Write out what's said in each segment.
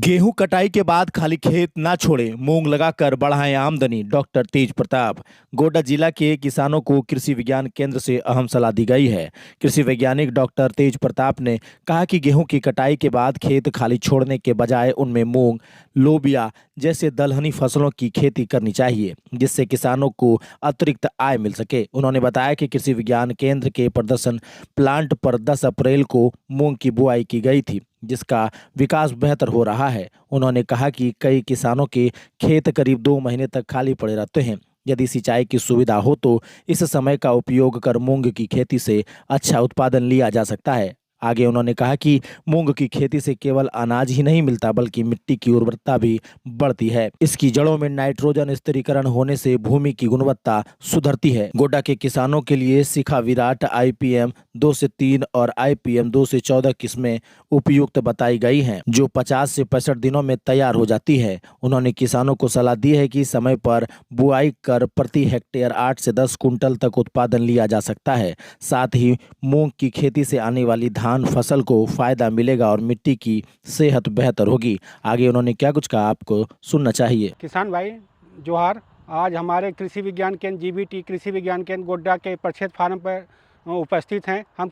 गेहूं कटाई के बाद खाली खेत ना छोड़े, मूंग लगाकर बढ़ाएं आमदनी। डॉक्टर तेज प्रताप। गोड्डा जिला के किसानों को कृषि विज्ञान केंद्र से अहम सलाह दी गई है। कृषि वैज्ञानिक डॉक्टर तेज प्रताप ने कहा कि गेहूं की कटाई के बाद खेत खाली छोड़ने के बजाय उनमें मूंग, लोबिया जैसे दलहनी फसलों की खेती करनी चाहिए, जिससे किसानों को अतिरिक्त आय मिल सके। उन्होंने बताया कि कृषि विज्ञान केंद्र के प्रदर्शन प्लांट पर 10 अप्रैल को मूंग की बुआई की गई थी, जिसका विकास बेहतर हो रहा है। उन्होंने कहा कि कई किसानों के खेत करीब 2 महीने तक खाली पड़े रहते हैं। यदि सिंचाई की सुविधा हो तो इस समय का उपयोग कर मूंग की खेती से अच्छा उत्पादन लिया जा सकता है। आगे उन्होंने कहा कि मूंग की खेती से केवल अनाज ही नहीं मिलता, बल्कि मिट्टी की उर्वरता भी बढ़ती है। इसकी जड़ों में नाइट्रोजन स्थिरीकरण होने से भूमि की गुणवत्ता सुधरती है। गोड्डा के किसानों के लिए शिखा विराट IPM 2 से 3 और IPM 2 से 14 किस्में उपयुक्त बताई गई हैं, जो 50 से 65 दिनों में तैयार हो जाती है। उन्होंने किसानों को सलाह दी है कि समय पर बुआई कर प्रति हेक्टेयर 8 से 10 कुंटल तक उत्पादन लिया जा सकता है। साथ ही मूंग की खेती से आने वाली धान फसल को फायदा मिलेगा और मिट्टी की सेहत बेहतर होगी। आगे उन्होंने क्या कुछ कहा, आपको सुनना चाहिए। किसान भाई जोहार। आज हमारे कृषि विज्ञान केंद्र GBT कृषि विज्ञान केंद्र गोड्डा के प्रक्षेत्र फार्म पर उपस्थित हैं। हम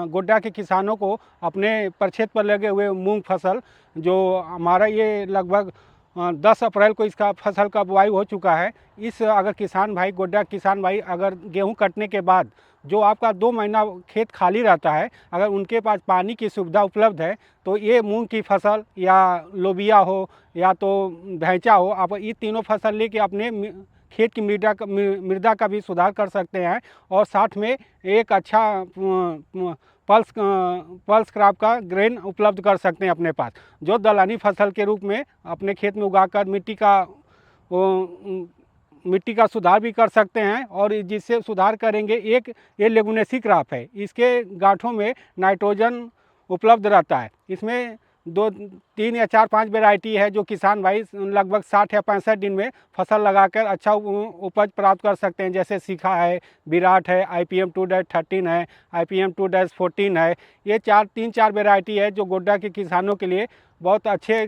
गोड्डा के किसानों को अपने प्रक्षेत्र पर लगे हुए मूंग फसल, जो हमारा ये लगभग 10 अप्रैल को इसका फसल का बुआई हो चुका है। अगर किसान भाई, गोड्डा किसान भाई, अगर गेहूं कटने के बाद जो आपका 2 महीना खेत खाली रहता है, अगर उनके पास पानी की सुविधा उपलब्ध है तो ये मूंग की फसल या लोबिया हो या तो भैंचा हो, आप ये तीनों फसल लेके अपने खेत की मृदा का भी सुधार कर सकते हैं। और साथ में एक अच्छा पल्स क्रॉप का ग्रेन उपलब्ध कर सकते हैं अपने पास, जो दलहनी फसल के रूप में अपने खेत में उगाकर मिट्टी का सुधार भी कर सकते हैं। और जिससे सुधार करेंगे, एक ये लेगुनेसी क्रॉप है, इसके गांठों में नाइट्रोजन उपलब्ध रहता है। इसमें 2, 3 या 4, 5 वैरायटी है, जो किसान भाई लगभग 60 या 65 दिन में फसल लगाकर अच्छा उपज प्राप्त कर सकते हैं। जैसे शिखा है, विराट है, IPM 2-13 है, IPM 2-14 है। ये 3-4 वैरायटी है जो गोड्डा के किसानों के लिए बहुत अच्छे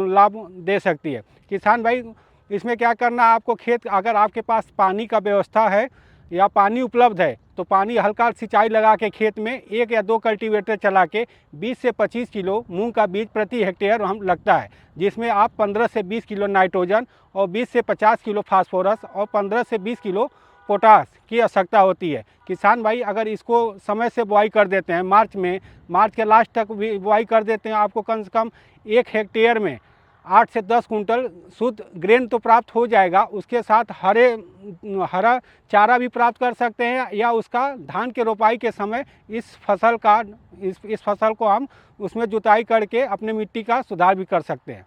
लाभ दे सकती है। किसान भाई, इसमें क्या करना है आपको, खेत अगर आपके पास पानी का व्यवस्था है या पानी उपलब्ध है तो पानी हल्का सिंचाई लगा के खेत में 1 या 2 कल्टीवेटर चला के 20 से 25 किलो मूंग का बीज प्रति हेक्टेयर हम लगता है, जिसमें आप 15 से 20 किलो नाइट्रोजन और 20 से 50 किलो फास्फोरस और 15 से 20 किलो पोटास की आवश्यकता होती है। किसान भाई अगर इसको समय से बुआई कर देते हैं, मार्च के लास्ट तक भी बुआई कर देते हैं, आपको कम से कम 1 हेक्टेयर में 8 से 10 कुंटल शुद्ध ग्रेन तो प्राप्त हो जाएगा। उसके साथ हरा चारा भी प्राप्त कर सकते हैं, या उसका धान के रोपाई के समय इस फसल को हम उसमें जुताई करके अपने मिट्टी का सुधार भी कर सकते हैं।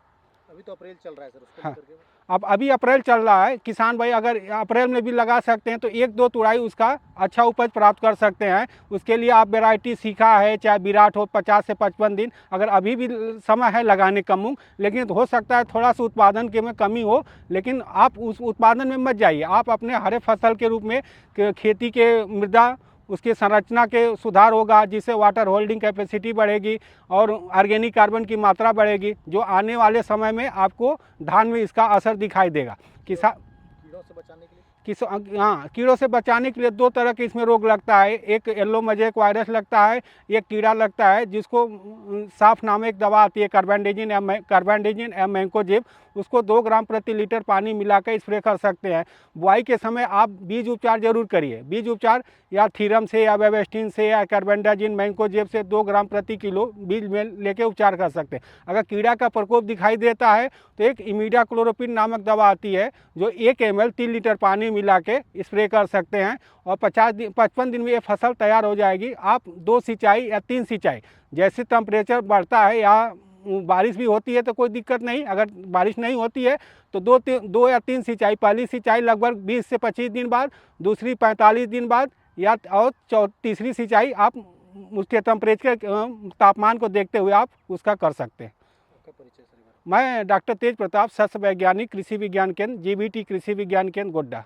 अभी तो अप्रैल चल रहा है सर, उसको हाँ, लेकर के अब अभी अप्रैल चल रहा है। किसान भाई अगर अप्रैल में भी लगा सकते हैं तो 1-2 तुड़ाई उसका अच्छा उपज प्राप्त कर सकते हैं। उसके लिए आप वैरायटी शिखा है, चाहे विराट हो, 50 से 55 दिन, अगर अभी भी समय है लगाने का मूंग, लेकिन हो सकता है थोड़ा सा उत्पादन के में कमी हो, लेकिन आप उस उत्पादन में मत जाइए। आप अपने हरे फसल के रूप में खेती के मृदा, उसकी संरचना के सुधार होगा, जिससे वाटर होल्डिंग कैपेसिटी बढ़ेगी और ऑर्गेनिक कार्बन की मात्रा बढ़ेगी, जो आने वाले समय में आपको धान में इसका असर दिखाई देगा। कीड़ों से बचाने के लिए कीड़ों से बचाने के लिए 2 तरह के इसमें रोग लगता है। एक येलो मोज़ेक वायरस लगता है, एक कीड़ा लगता है जिसको साफ नाम एक दवा आती है, कार्बेंडाजिम या मैंकोजेब। उसको 2 ग्राम प्रति लीटर पानी मिलाकर स्प्रे कर सकते हैं। बुआई के समय आप बीज उपचार जरूर करिए। बीज उपचार या थीरम से या वेबस्टीन से या कार्बेंडाजिम मैंकोजेब से 2 ग्राम प्रति किलो बीज में लेके उपचार कर सकते हैं। अगर कीड़ा का प्रकोप दिखाई देता है तो एक इमिडाक्लोरोपिन नामक दवा आती है, जो 1 ml 3 लीटर पानी मिला के स्प्रे कर सकते हैं, और 55 दिन में ये फसल तैयार हो जाएगी। आप 2 सिंचाई या 3 सिंचाई, जैसे टेम्परेचर बढ़ता है या बारिश भी होती है तो कोई दिक्कत नहीं, अगर बारिश नहीं होती है तो 2 या 3 सिंचाई, पहली सिंचाई लगभग 20 से 25 दिन बाद, दूसरी 45 दिन बाद, या और तीसरी सिंचाई आप उसके टेम्परेचर तापमान को देखते हुए आप उसका कर सकते हैं। आपका परिचय सर? मैं डॉक्टर तेज प्रताप, सस्य वैज्ञानिक, कृषि विज्ञान केंद्र GBT कृषि विज्ञान केंद्र गोड्डा।